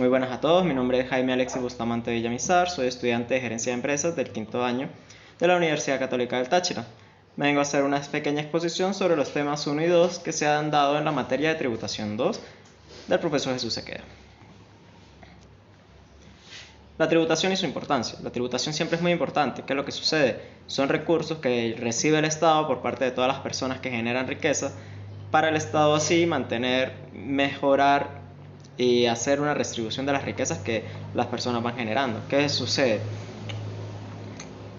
Muy buenas a todos, mi nombre es Jaime Alexis Bustamante Villamizar, soy estudiante de Gerencia de Empresas del quinto año de la Universidad Católica del Táchira. Vengo a hacer una pequeña exposición sobre los temas 1 y 2 que se han dado en la materia de tributación 2 del profesor Jesús Sequeda. La tributación y su importancia. La tributación siempre es muy importante. ¿Qué es lo que sucede? Son recursos que recibe el Estado por parte de todas las personas que generan riqueza para el Estado así mantener, mejorar y hacer una redistribución de las riquezas que las personas van generando. ¿Qué sucede?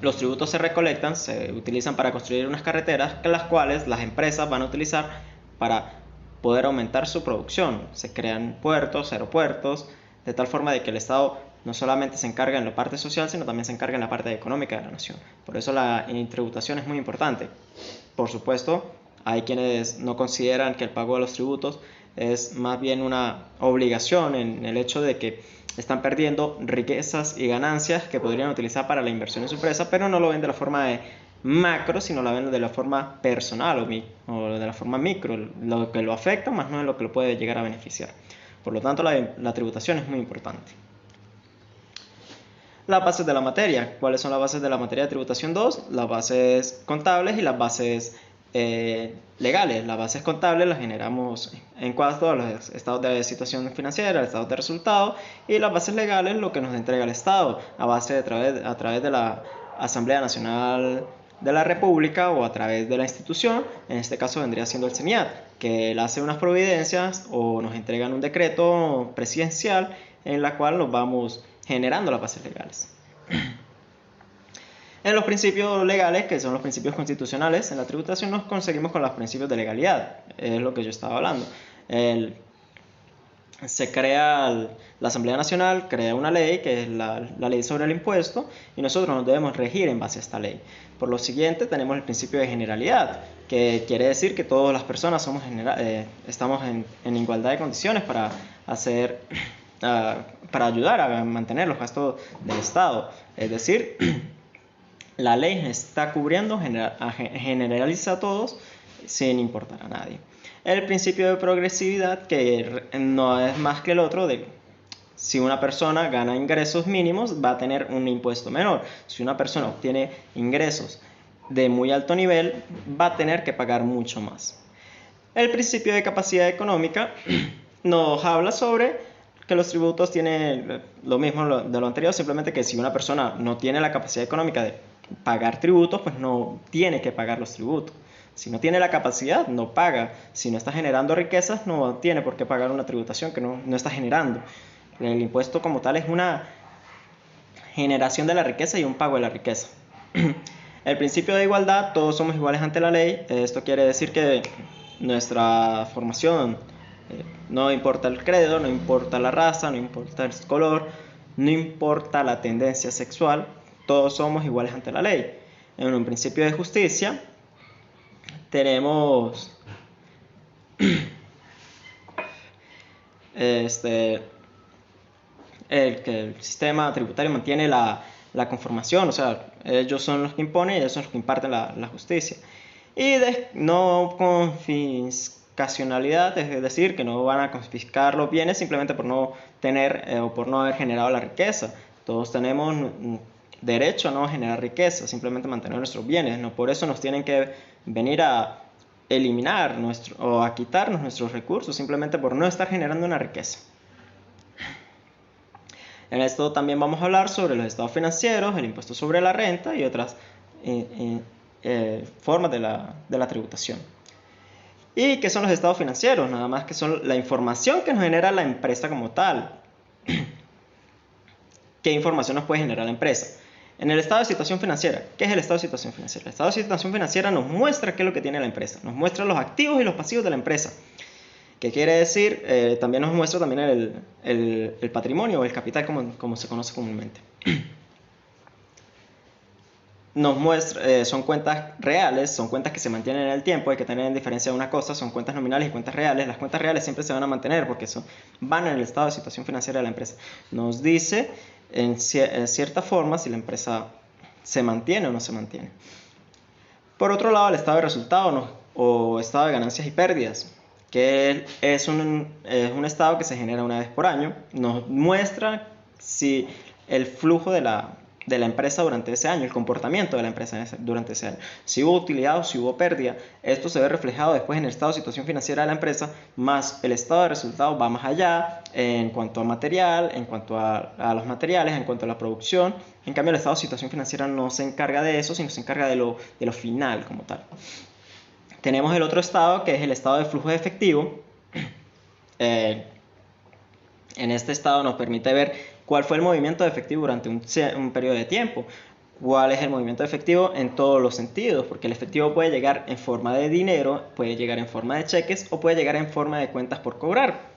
Los tributos se recolectan, se utilizan para construir unas carreteras, las cuales las empresas van a utilizar para poder aumentar su producción. Se crean puertos, aeropuertos, de tal forma de que el Estado no solamente se encarga en la parte social, sino también se encarga en la parte económica de la nación. Por eso la tributación es muy importante. Por supuesto, hay quienes no consideran que el pago de los tributos es más bien una obligación en el hecho de que están perdiendo riquezas y ganancias que podrían utilizar para la inversión en su empresa, pero no lo ven de la forma de macro, sino lo ven de la forma personal o de la forma micro, lo que lo afecta más no es lo que lo puede llegar a beneficiar. Por lo tanto, la tributación es muy importante. Las bases de la materia. ¿Cuáles son las bases de la materia de tributación 2? Las bases contables y las bases legales. Las bases contables las generamos en cuanto a los estados de situación financiera, estados de resultado, y las bases legales lo que nos entrega el Estado a través de la Asamblea Nacional de la República o a través de la institución. En este caso vendría siendo el CENIAT, que él hace unas providencias o nos entregan un decreto presidencial en la cual nos vamos generando las bases legales. En los principios legales, que son los principios constitucionales, en la tributación nos conseguimos con los principios de legalidad, es lo que yo estaba hablando. Se crea la Asamblea Nacional, crea una ley, que es la ley sobre el impuesto, y nosotros nos debemos regir en base a esta ley. Por lo siguiente, tenemos el principio de generalidad, que quiere decir que todas las personas estamos en igualdad de condiciones para ayudar a mantener los gastos del Estado. Es decir, la ley está cubriendo, generaliza a todos sin importar a nadie. El principio de progresividad, que no es más que el otro de si una persona gana ingresos mínimos va a tener un impuesto menor. Si una persona obtiene ingresos de muy alto nivel va a tener que pagar mucho más. El principio de capacidad económica nos habla sobre que los tributos tienen lo mismo de lo anterior, simplemente que si una persona no tiene la capacidad económica de pagar tributos, pues no tiene que pagar los tributos. Si no tiene la capacidad, no paga. Si no está generando riquezas, no tiene por qué pagar una tributación que no está generando. El impuesto como tal es una generación de la riqueza y un pago de la riqueza. El principio de igualdad, todos somos iguales ante la ley. Esto quiere decir que nuestra formación, no importa el credo, no importa la raza, no importa el color, no importa la tendencia sexual, todos somos iguales ante la ley. En un principio de justicia tenemos que el sistema tributario mantiene la conformación, o sea, ellos son los que imponen y ellos son los que imparten la justicia. Y no confiscacionalidad, es decir, que no van a confiscar los bienes simplemente por no tener o por no haber generado la riqueza. Todos tenemos derecho a no generar riqueza, simplemente mantener nuestros bienes. No por eso nos tienen que venir a eliminar o a quitarnos nuestros recursos simplemente por no estar generando una riqueza. En esto también vamos a hablar sobre los estados financieros, el impuesto sobre la renta y otras formas de la tributación. ¿Y qué son los estados financieros? Nada más que son la información que nos genera la empresa como tal. ¿Qué información nos puede generar la empresa? En el estado de situación financiera, ¿qué es el estado de situación financiera? El estado de situación financiera nos muestra qué es lo que tiene la empresa, nos muestra los activos y los pasivos de la empresa. ¿Qué quiere decir? También nos muestra también el patrimonio o el capital como se conoce comúnmente. Nos muestra, son cuentas reales, son cuentas que se mantienen en el tiempo, hay que tener en diferencia de una cosa, son cuentas nominales y cuentas reales. Las cuentas reales siempre se van a mantener porque van en el estado de situación financiera de la empresa. Nos dice en cierta forma si la empresa se mantiene o no se mantiene. Por otro lado, el estado de resultados o estado de ganancias y pérdidas. que es un estado que se genera una vez por año. Nos muestra si el flujo de la empresa durante ese año, el comportamiento de la empresa durante ese año, si hubo utilidad o si hubo pérdida. Esto se ve reflejado después en el estado de situación financiera de la empresa, más el estado de resultados va más allá en cuanto a material, en cuanto a los materiales, en cuanto a la producción. En cambio, el estado de situación financiera no se encarga de eso, sino se encarga de lo final como tal. Tenemos el otro estado, que es el estado de flujo de efectivo. En este estado nos permite ver cuál fue el movimiento de efectivo durante un periodo de tiempo, cuál es el movimiento de efectivo en todos los sentidos, porque el efectivo puede llegar en forma de dinero, puede llegar en forma de cheques o puede llegar en forma de cuentas por cobrar.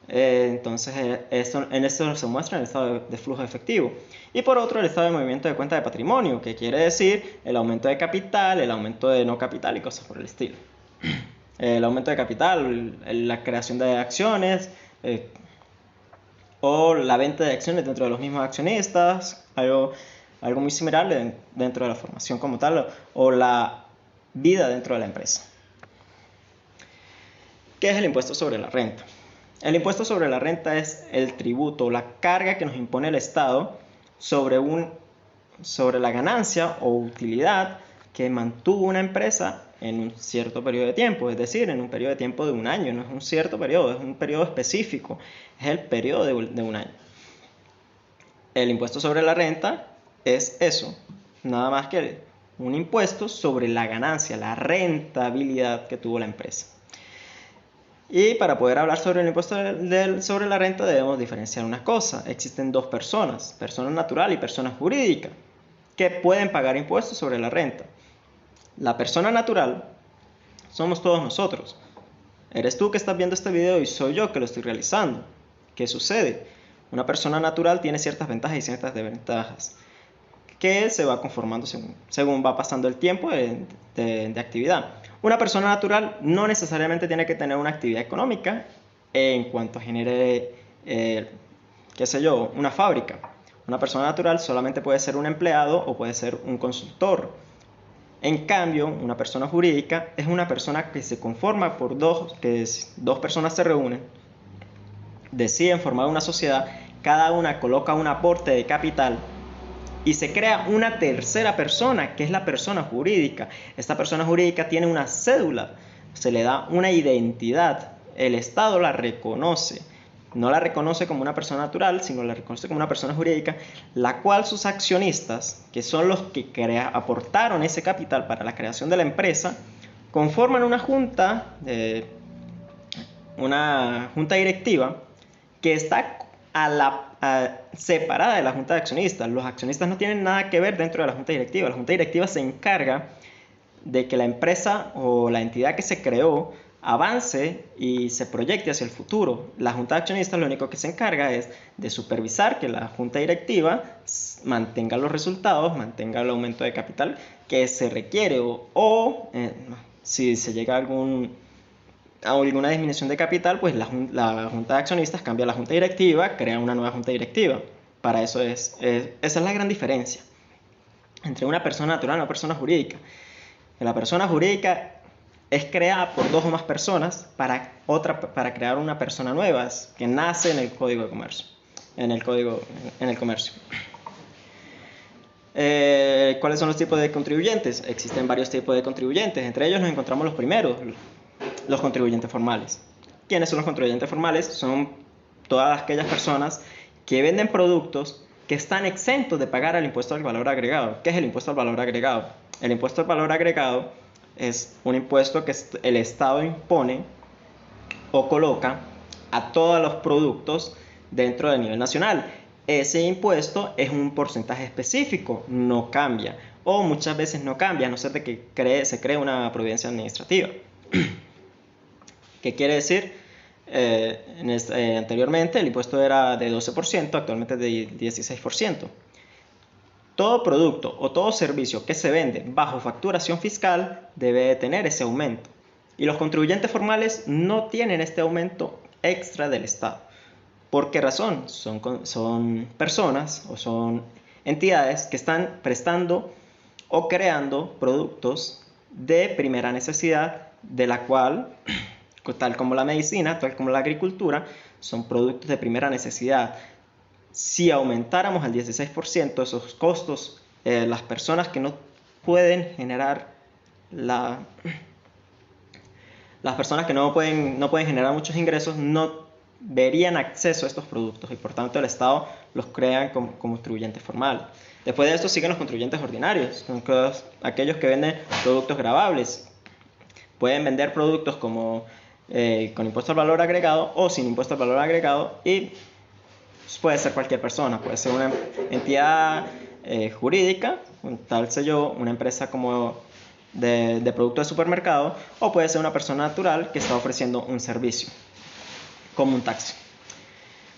Entonces en esto se muestra el estado de flujo efectivo. Y por otro, el estado de movimiento de cuenta de patrimonio, que quiere decir el aumento de capital, el aumento de no capital y cosas por el estilo. El aumento de capital, la creación de acciones, o la venta de acciones dentro de los mismos accionistas, algo muy similar dentro de la formación como tal, o la vida dentro de la empresa. ¿Qué es el impuesto sobre la renta? El impuesto sobre la renta es el tributo, la carga que nos impone el Estado sobre la ganancia o utilidad que mantuvo una empresa en un cierto periodo de tiempo, es decir, en un periodo de tiempo de un año. No es un cierto periodo, es un periodo específico, es el periodo de un año. El impuesto sobre la renta es eso, nada más que un impuesto sobre la ganancia, la rentabilidad que tuvo la empresa. Y para poder hablar sobre el impuesto sobre la renta debemos diferenciar una cosa. Existen dos personas, persona natural y persona jurídica, que pueden pagar impuestos sobre la renta. La persona natural somos todos nosotros. Eres tú que estás viendo este video y soy yo que lo estoy realizando. ¿Qué sucede? Una persona natural tiene ciertas ventajas y ciertas desventajas que se va conformando según va pasando el tiempo de actividad. Una persona natural no necesariamente tiene que tener una actividad económica en cuanto genere, qué sé yo, una fábrica. Una persona natural solamente puede ser un empleado o puede ser un consultor. En cambio, una persona jurídica es una persona que se conforma por dos personas se reúnen, deciden formar una sociedad, cada una coloca un aporte de capital y se crea una tercera persona, que es la persona jurídica. Esta persona jurídica tiene una cédula, se le da una identidad, el Estado la reconoce. No la reconoce como una persona natural, sino la reconoce como una persona jurídica, la cual sus accionistas, que son los que aportaron ese capital para la creación de la empresa, conforman una junta directiva que está separada de la junta de accionistas. Los accionistas no tienen nada que ver dentro de la junta directiva. La junta directiva se encarga de que la empresa o la entidad que se creó avance y se proyecte hacia el futuro. La junta de accionistas lo único que se encarga es de supervisar que la junta directiva mantenga los resultados, mantenga el aumento de capital que se requiere o si se llega a alguna disminución de capital, pues la junta de accionistas cambia la junta directiva, crea una nueva junta directiva. Para eso esa es la gran diferencia entre una persona natural y una persona jurídica. La persona jurídica es creada por dos o más personas para crear una persona nueva que nace en el Código de Comercio, en el comercio. ¿Cuáles son los tipos de contribuyentes? Existen varios tipos de contribuyentes. Entre ellos nos encontramos los primeros, los contribuyentes formales. ¿Quiénes son los contribuyentes formales? Son todas aquellas personas que venden productos que están exentos de pagar el impuesto al valor agregado. ¿Qué es el impuesto al valor agregado? El impuesto al valor agregado es un impuesto que el Estado impone o coloca a todos los productos dentro del nivel nacional. Ese impuesto es un porcentaje específico, no cambia, o muchas veces no cambia, a no ser de que se cree una providencia administrativa. ¿Qué quiere decir? Anteriormente el impuesto era de 12%, actualmente es de 16%. Todo producto o todo servicio que se vende bajo facturación fiscal debe de tener ese aumento. Y los contribuyentes formales no tienen este aumento extra del Estado. ¿Por qué razón? Son personas o son entidades que están prestando o creando productos de primera necesidad, de la cual tal como la medicina, tal como la agricultura, son productos de primera necesidad. Si aumentáramos al 16% esos costos, las personas que no pueden generar las personas que no pueden generar muchos ingresos no verían acceso a estos productos y por tanto el Estado los crea como contribuyentes formales. Después de esto siguen los contribuyentes ordinarios, aquellos que venden productos gravables. Pueden vender productos como con impuesto al valor agregado o sin impuesto al valor agregado, y puede ser cualquier persona, puede ser una entidad jurídica, tal sé yo, una empresa como de productos de supermercado, o puede ser una persona natural que está ofreciendo un servicio, como un taxi.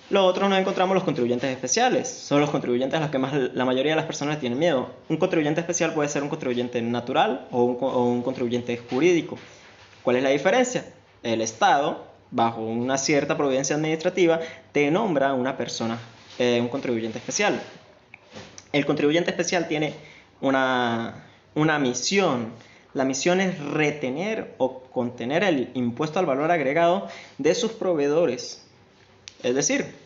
Lo otro nos encontramos los contribuyentes especiales. Son los contribuyentes a los que la mayoría de las personas tienen miedo. Un contribuyente especial puede ser un contribuyente natural o un contribuyente jurídico. ¿Cuál es la diferencia? El Estado, bajo una cierta providencia administrativa, te nombra a una persona, un contribuyente especial. El contribuyente especial tiene una misión. La misión es retener o contener el impuesto al valor agregado de sus proveedores. Es decir,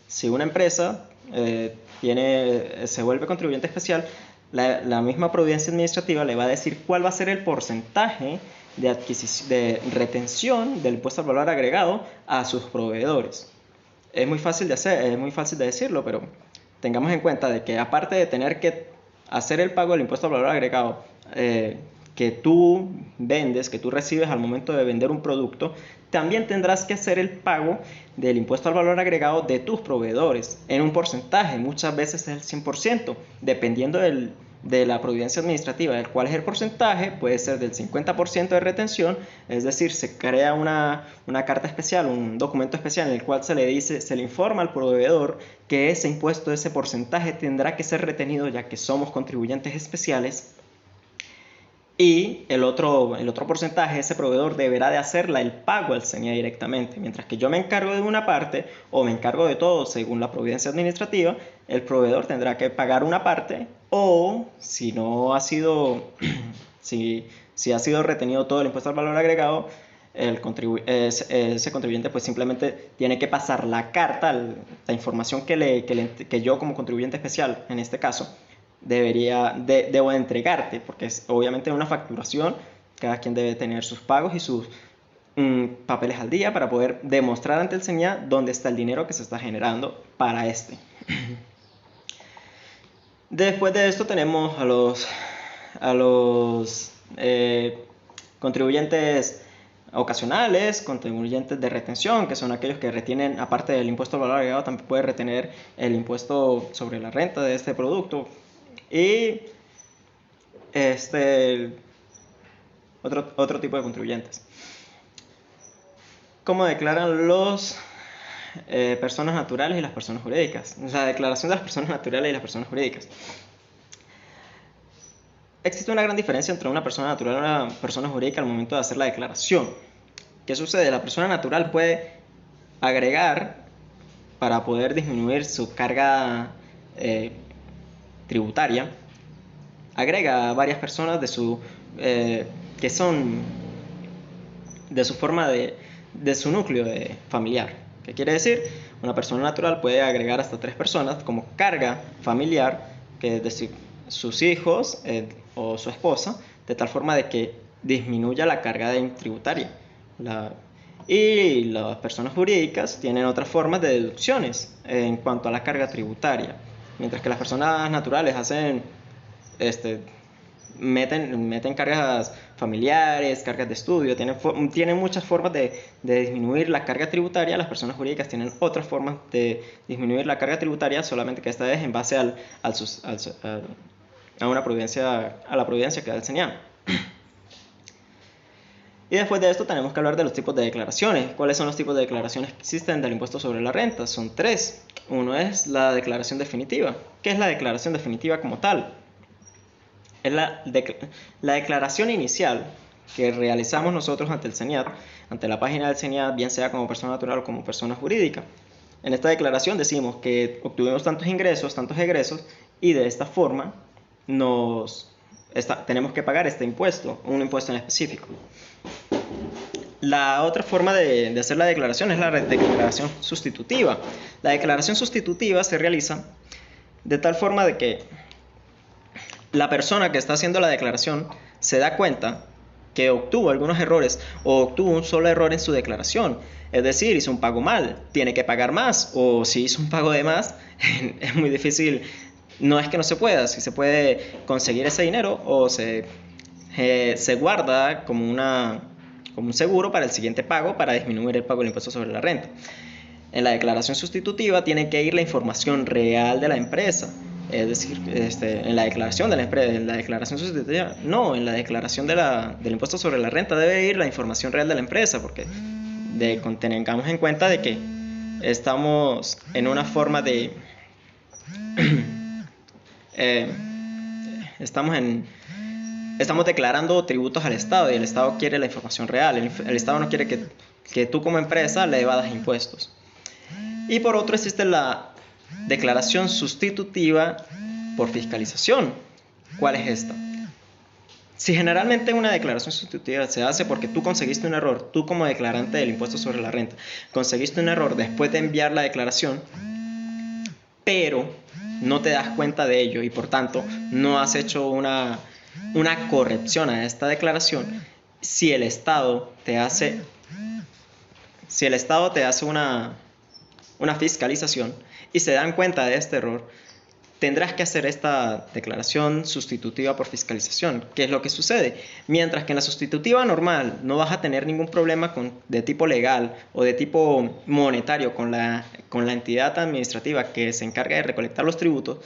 si una empresa se vuelve contribuyente especial, la misma providencia administrativa le va a decir cuál va a ser el porcentaje de retención del impuesto al valor agregado a sus proveedores. Es muy fácil de hacer, es muy fácil de decirlo, pero tengamos en cuenta de que aparte de tener que hacer el pago del impuesto al valor agregado que tú vendes, que tú recibes al momento de vender un producto, también tendrás que hacer el pago del impuesto al valor agregado de tus proveedores en un porcentaje, muchas veces es el 100%, dependiendo de la providencia administrativa, del cual es el porcentaje, puede ser del 50% de retención, es decir, se crea una carta especial, un documento especial en el cual se le informa al proveedor que ese impuesto, ese porcentaje tendrá que ser retenido ya que somos contribuyentes especiales. Y el otro porcentaje, ese proveedor deberá de hacerla el pago al CENIA directamente. Mientras que yo me encargo de una parte o me encargo de todo según la providencia administrativa, el proveedor tendrá que pagar una parte, o si no ha sido, si ha sido retenido todo el impuesto al valor agregado, ese contribuyente pues simplemente tiene que pasar la carta, la información que yo como contribuyente especial, en este caso, debo entregarte, porque es obviamente una facturación, cada quien debe tener sus pagos y sus papeles al día para poder demostrar ante el CENIA dónde está el dinero que se está generando para este. Después de esto tenemos a los contribuyentes ocasionales, contribuyentes de retención, que son aquellos que retienen, aparte del impuesto al valor agregado, también puede retener el impuesto sobre la renta de este producto. Y otro tipo de contribuyentes. ¿Cómo declaran los personas naturales y las personas jurídicas? La declaración de las personas naturales y las personas jurídicas. Existe una gran diferencia entre una persona natural y una persona jurídica al momento de hacer la declaración. ¿Qué sucede? La persona natural puede agregar, para poder disminuir su carga tributaria, agrega a varias personas que son de su forma de su núcleo familiar. ¿Qué quiere decir? Una persona natural puede agregar hasta 3 personas como carga familiar, que es decir, sus hijos o su esposa, de tal forma de que disminuya la carga tributaria. Y las personas jurídicas tienen otras formas de deducciones en cuanto a la carga tributaria, mientras que las personas naturales meten cargas familiares, cargas de estudio, tienen muchas formas de disminuir la carga tributaria. Las personas jurídicas tienen otras formas de disminuir la carga tributaria, solamente que esta vez en base a la providencia que da el CENIA. Y después de esto tenemos que hablar de los tipos de declaraciones. ¿Cuáles son los tipos de declaraciones que existen del impuesto sobre la renta? Son 3. Uno es la declaración definitiva. ¿Qué es la declaración definitiva como tal? Es la declaración inicial que realizamos nosotros ante el CENIAT, ante la página del CENIAT, bien sea como persona natural o como persona jurídica. En esta declaración decimos que obtuvimos tantos ingresos, tantos egresos, y de esta forma tenemos que pagar este impuesto, un impuesto en específico. La otra forma de hacer la declaración es la declaración sustitutiva. La declaración sustitutiva se realiza de tal forma de que la persona que está haciendo la declaración se da cuenta que obtuvo algunos errores o obtuvo un solo error en su declaración. Es decir, hizo un pago mal, tiene que pagar más, o si hizo un pago de más, es muy difícil. No es que no se pueda, si se puede conseguir ese dinero o se guarda como un seguro para el siguiente pago para disminuir el pago del impuesto sobre la renta. En la declaración sustitutiva tiene que ir la información real de la empresa. Es decir, en la declaración de la empresa, en la declaración sustitutiva, no, en la declaración del impuesto sobre la renta debe ir la información real de la empresa, porque tengamos en cuenta de que estamos en una forma de estamos declarando tributos al Estado y el Estado quiere la información real. El Estado no quiere que tú como empresa le evadas impuestos. Y por otro existe la declaración sustitutiva por fiscalización. ¿Cuál es esta? Si generalmente una declaración sustitutiva se hace porque tú conseguiste un error, tú como declarante del impuesto sobre la renta, conseguiste un error después de enviar la declaración, pero no te das cuenta de ello y por tanto no has hecho una corrección a esta declaración, si el Estado te hace una fiscalización y se dan cuenta de este error, tendrás que hacer esta declaración sustitutiva por fiscalización. ¿Qué es lo que sucede? Mientras que en la sustitutiva normal no vas a tener ningún problema de tipo legal o de tipo monetario con la entidad administrativa que se encarga de recolectar los tributos,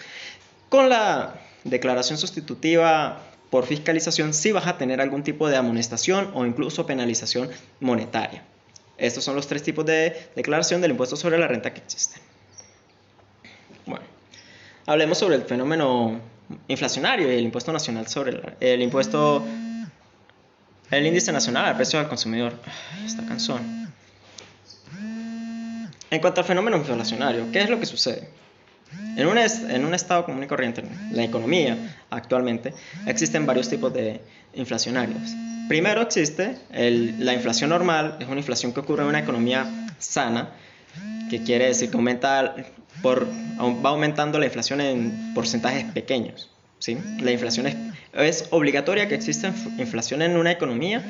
con la declaración sustitutiva por fiscalización sí vas a tener algún tipo de amonestación o incluso penalización monetaria. Estos son los tres tipos de declaración del impuesto sobre la renta que existen. Bueno, hablemos sobre el fenómeno inflacionario y el impuesto nacional sobre el índice nacional al precio del consumidor. Esta canción. En cuanto al fenómeno inflacionario, ¿qué es lo que sucede? En un estado común y corriente, la economía actualmente, existen varios tipos de inflacionarios. Primero existe la inflación normal, es una inflación que ocurre en una economía sana, que quiere decir que va aumentando la inflación en porcentajes pequeños. ¿Sí? La inflación es obligatoria que exista inflación en una economía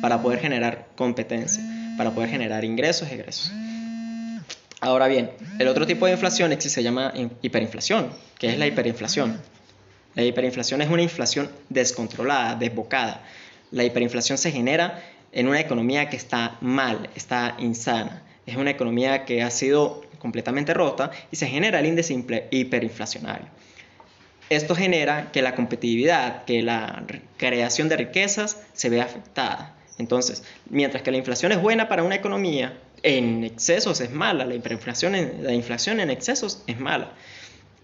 para poder generar competencia, para poder generar ingresos y egresos. Ahora bien, el otro tipo de inflación se llama hiperinflación, que es la hiperinflación. La hiperinflación es una inflación descontrolada, desbocada. La hiperinflación se genera en una economía que está mal, está insana. Es una economía que ha sido completamente rota y se genera el índice hiperinflacionario. Esto genera que la competitividad, que la creación de riquezas se vea afectada. Entonces, mientras que la inflación es buena para una economía, en excesos es mala. La inflación en excesos es mala.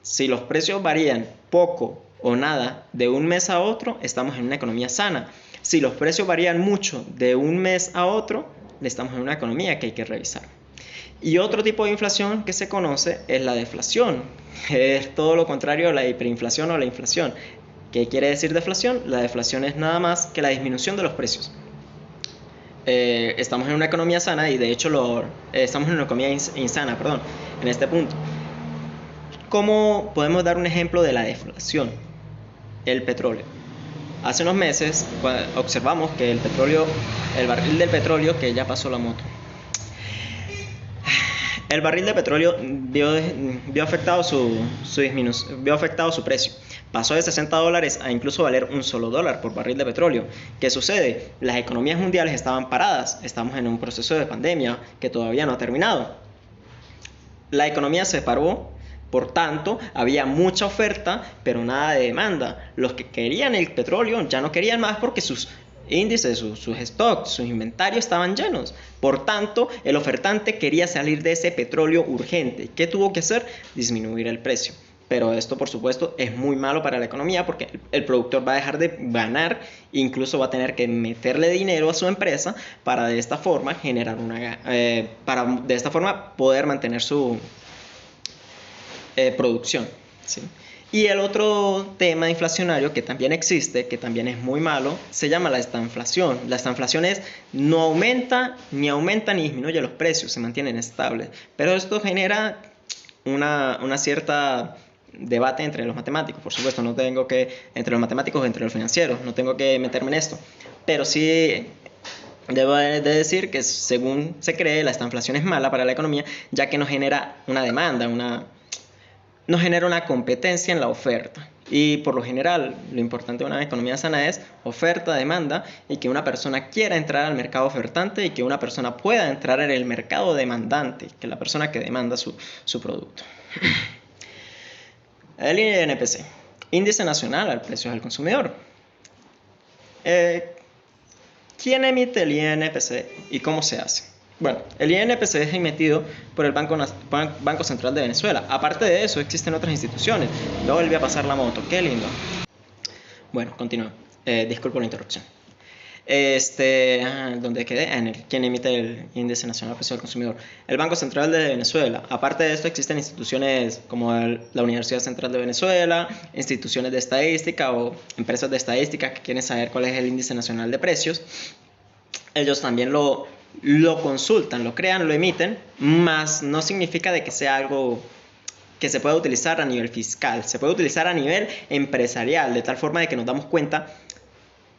Si los precios varían poco o nada de un mes a otro, estamos en una economía sana. Si los precios varían mucho de un mes a otro, estamos en una economía que hay que revisar. Y otro tipo de inflación que se conoce es la deflación. Es todo lo contrario a la hiperinflación o la inflación. ¿Qué quiere decir deflación? La deflación es nada más que la disminución de los precios. Estamos en una economía sana y de hecho estamos en una economía insana, en este punto. ¿Cómo podemos dar un ejemplo de la deflación? El petróleo. Hace unos meses observamos que el barril del petróleo, que ya pasó la moto, el barril de petróleo vio afectado su precio. Pasó de $60 a incluso valer $1 por barril de petróleo. ¿Qué sucede? Las economías mundiales estaban paradas. Estamos en un proceso de pandemia que todavía no ha terminado. La economía se paró, por tanto, había mucha oferta, pero nada de demanda. Los que querían el petróleo ya no querían más porque sus índices, sus stocks, sus inventarios estaban llenos. Por tanto, el ofertante quería salir de ese petróleo urgente. ¿Qué tuvo que hacer? Disminuir el precio. Pero esto, por supuesto, es muy malo para la economía porque el productor va a dejar de ganar, incluso va a tener que meterle dinero a su empresa para de esta forma poder mantener su producción. ¿Sí? Y el otro tema inflacionario que también existe, que también es muy malo, se llama la estanflación. La estanflación es no aumenta ni disminuye los precios, se mantienen estables. Pero esto genera una cierta debate entre los matemáticos. Por supuesto, no tengo que, entre los matemáticos o entre los financieros, no tengo que meterme en esto. Pero sí debo de decir que según se cree, la estanflación es mala para la economía, ya que no genera una demanda, no genera una competencia en la oferta. Y por lo general, lo importante de una economía sana es oferta, demanda, y que una persona quiera entrar al mercado ofertante y que una persona pueda entrar en el mercado demandante, que es la persona que demanda su producto. El INPC, Índice Nacional al Precio del Consumidor. ¿Quién emite el INPC y cómo se hace? Bueno, el INPC es emitido por el Banco Central de Venezuela. Aparte de eso, existen otras instituciones. Luego volví a pasar la moto, qué lindo. Bueno, continúo. Disculpo la interrupción. ¿Dónde quedé? ¿Quién emite el Índice Nacional al Precio del Consumidor? El Banco Central de Venezuela. Aparte de esto, existen instituciones como la Universidad Central de Venezuela, instituciones de estadística o empresas de estadística que quieren saber cuál es el Índice Nacional de Precios. Ellos también lo consultan, lo crean, lo emiten, más no significa de que sea algo que se pueda utilizar a nivel fiscal, se puede utilizar a nivel empresarial, de tal forma de que nos damos cuenta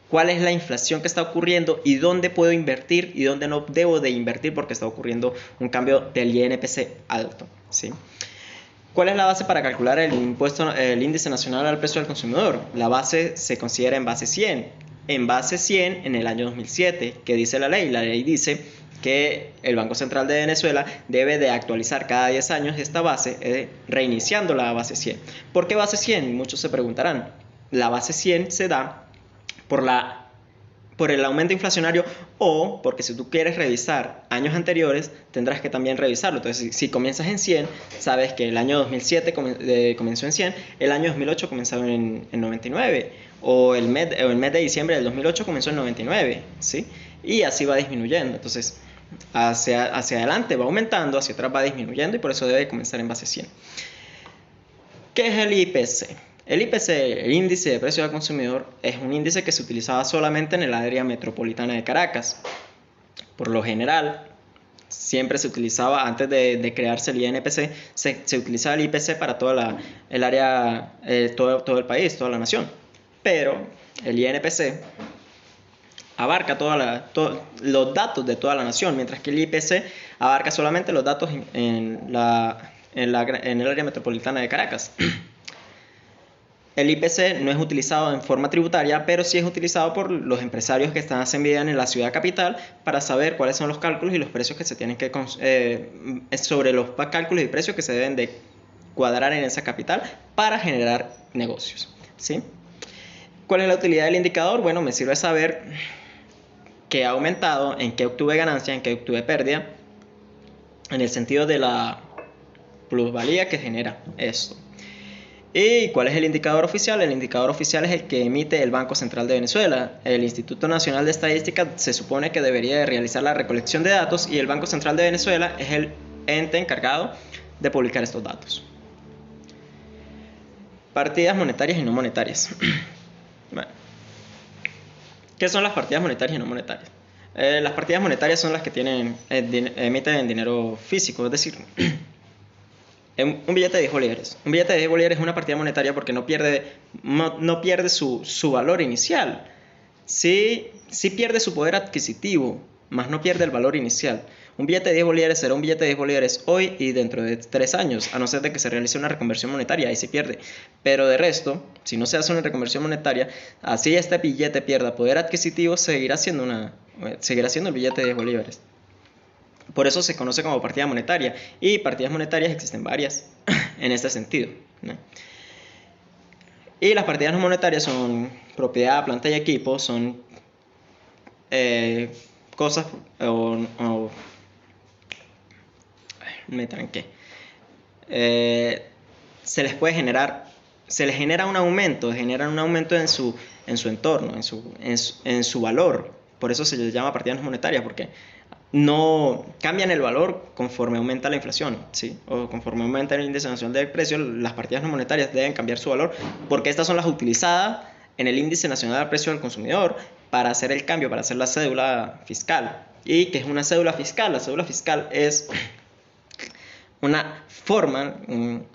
cuál es la inflación que está ocurriendo y dónde puedo invertir y dónde no debo de invertir porque está ocurriendo un cambio del INPC alto, ¿sí? ¿Cuál es la base para calcular el índice nacional al precio del consumidor? La base se considera en base 100. En base 100 en el año 2007, que dice la ley. La ley dice que el Banco Central de Venezuela debe de actualizar cada 10 años esta base, reiniciando la base 100. ¿Por qué base 100? Muchos se preguntarán. La base 100 se da por el aumento inflacionario o porque si tú quieres revisar años anteriores, tendrás que también revisarlo. Entonces, si comienzas en 100, sabes que el año 2007 comenzó en 100, el año 2008 comenzó en 99, o el mes de diciembre del 2008 comenzó en 99, ¿sí? Y así va disminuyendo. Entonces, hacia adelante va aumentando, hacia atrás va disminuyendo y por eso debe comenzar en base 100. ¿Qué es el IPC? El IPC, el índice de precio al consumidor, es un índice que se utilizaba solamente en el área metropolitana de Caracas. Por lo general, siempre se utilizaba, antes de crearse el INPC, se utilizaba el IPC para toda el área, todo el país, toda la nación. Pero el INPC abarca los datos de toda la nación, mientras que el IPC abarca solamente los datos en el área metropolitana de Caracas. El IPC no es utilizado en forma tributaria, pero sí es utilizado por los empresarios que hacen vida en la ciudad capital para saber cuáles son los cálculos y los precios que se tienen que sobre los cálculos y precios que se deben de cuadrar en esa capital para generar negocios, ¿sí? ¿Cuál es la utilidad del indicador? Bueno, me sirve saber qué ha aumentado, en qué obtuve ganancia, en qué obtuve pérdida, en el sentido de la plusvalía que genera esto. ¿Y cuál es el indicador oficial? El indicador oficial es el que emite el Banco Central de Venezuela. El Instituto Nacional de Estadística se supone que debería de realizar la recolección de datos y el Banco Central de Venezuela es el ente encargado de publicar estos datos. Partidas monetarias y no monetarias. Bueno, ¿qué son las partidas monetarias y no monetarias? Las partidas monetarias son las que emiten dinero físico, es decir, un billete de 10 bolívares. Un billete de 10 bolívares es una partida monetaria porque no pierde su valor inicial. Sí pierde su poder adquisitivo, más no pierde el valor inicial. Un billete de 10 bolívares será un billete de 10 bolívares hoy y dentro de 3 años, a no ser de que se realice una reconversión monetaria, ahí se pierde. Pero de resto, si no se hace una reconversión monetaria, así este billete pierda poder adquisitivo, seguirá siendo el billete de 10 bolívares. Por eso se conoce como partida monetaria. Y partidas monetarias existen varias en este sentido, ¿no? Y las partidas no monetarias son propiedad, planta y equipo, son cosas me tranqué. Se les genera un aumento, en su entorno, en su valor. Por eso se les llama partidas no monetarias, porque no cambian el valor conforme aumenta la inflación, ¿sí? O conforme aumenta el índice nacional de precios, las partidas no monetarias deben cambiar su valor porque estas son las utilizadas en el índice nacional de precios del consumidor para hacer el cambio, para hacer la cédula fiscal. ¿Y qué es una cédula fiscal? La cédula fiscal es una forma,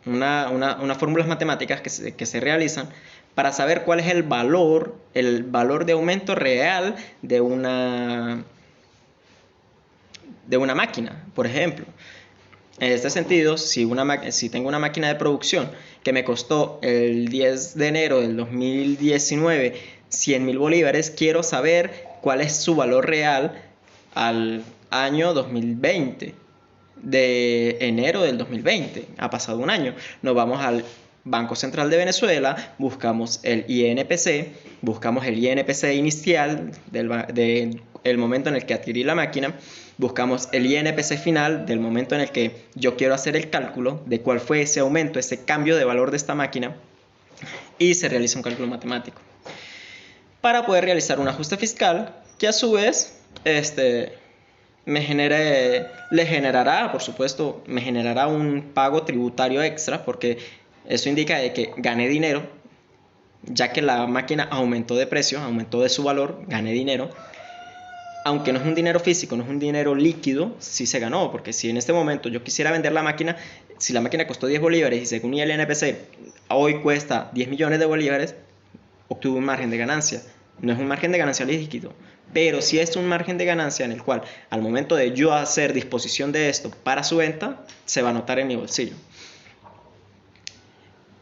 unas fórmulas matemáticas que se realizan para saber cuál es el valor de aumento real de una máquina, por ejemplo. En este sentido, si tengo una máquina de producción que me costó el 10 de enero del 2019 100.000 bolívares, quiero saber cuál es su valor real al año 2020, de enero del 2020, ha pasado un año. Nos vamos al Banco Central de Venezuela, buscamos el INPC, buscamos el INPC inicial del momento en el que adquirí la máquina, buscamos el INPC final del momento en el que yo quiero hacer el cálculo de cuál fue ese aumento, ese cambio de valor de esta máquina, y se realiza un cálculo matemático para poder realizar un ajuste fiscal que a su vez le generará, por supuesto, me generará un pago tributario extra, porque eso indica de que gané dinero, ya que la máquina aumentó de precio, aumentó de su valor, gané dinero. Aunque no es un dinero físico, no es un dinero líquido, sí se ganó, porque si en este momento yo quisiera vender la máquina, si la máquina costó 10 bolívares y según el NPC hoy cuesta 10 millones de bolívares, obtuve un margen de ganancia. No es un margen de ganancia líquido, pero sí es un margen de ganancia en el cual al momento de yo hacer disposición de esto para su venta, se va a notar en mi bolsillo.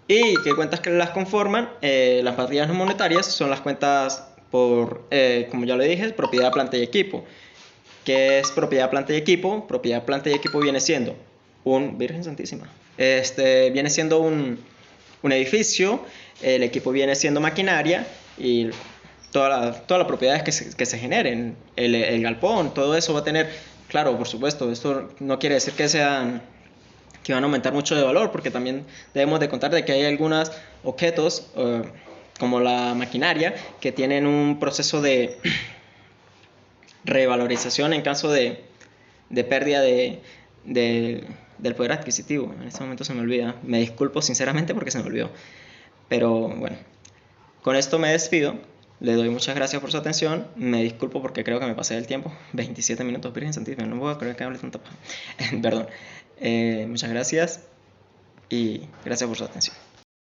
¿Y qué cuentas que las conforman? Las partidas no monetarias son las cuentas por, como ya le dije, propiedad, planta y equipo. ¿Qué es propiedad, planta y equipo? Propiedad, planta y equipo viene siendo Virgen Santísima, viene siendo un edificio, el equipo viene siendo maquinaria y todas las propiedades que se generen, el galpón, todo eso va a tener, claro, por supuesto, esto no quiere decir que van a aumentar mucho de valor, porque también debemos de contar de que hay algunos objetos, como la maquinaria, que tienen un proceso de revalorización en caso de pérdida del poder adquisitivo. En este momento se me olvida, me disculpo sinceramente porque se me olvidó, pero bueno, con esto me despido. Le doy muchas gracias por su atención. Me disculpo porque creo que me pasé del tiempo. 27 minutos, Virgen Santísima. No puedo creer que hable tanta paja. Perdón. Muchas gracias y gracias por su atención.